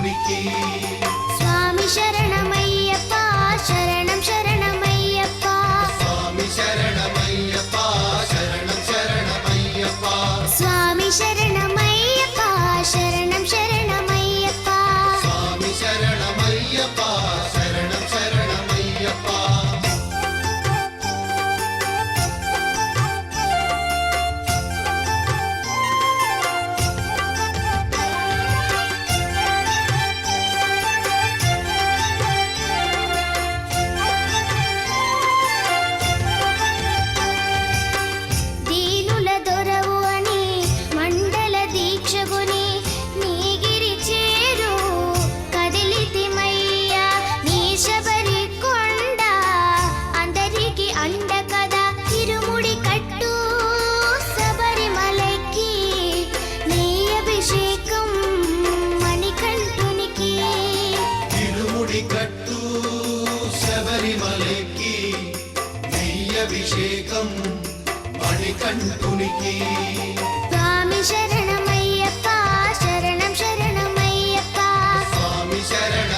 మణికంఠునికి స్వామి శరణమయ్యప్ప శరణం శరణమయ్యప్ప స్వామి శరణమయ్యప్ప శరణం శరణమయ్యప్ప స్వామి శరణమయ్యప్ప శరణం శరణమయ్యప్ప స్వామి శరణమయ్యప్ప శరణం శరణమయ్యప్ప దీనుల దొరవు అని మండల దీక్షగుని నీగిరి చేరు కదిలితిమయ్యా నీ శబరి కొండ అందరికి అండ కదా తిరుముడి కట్టు శబరిమలకి నీ అభిషేకం మణికంఠునికి తిరుముడి కట్టు శబరిమలకి నెయ్యభిషేకం మణికంఠునికి స్వామి శరణమయ్యప్ప శరణం శరణమయ్యప్ప స్వామి శరణ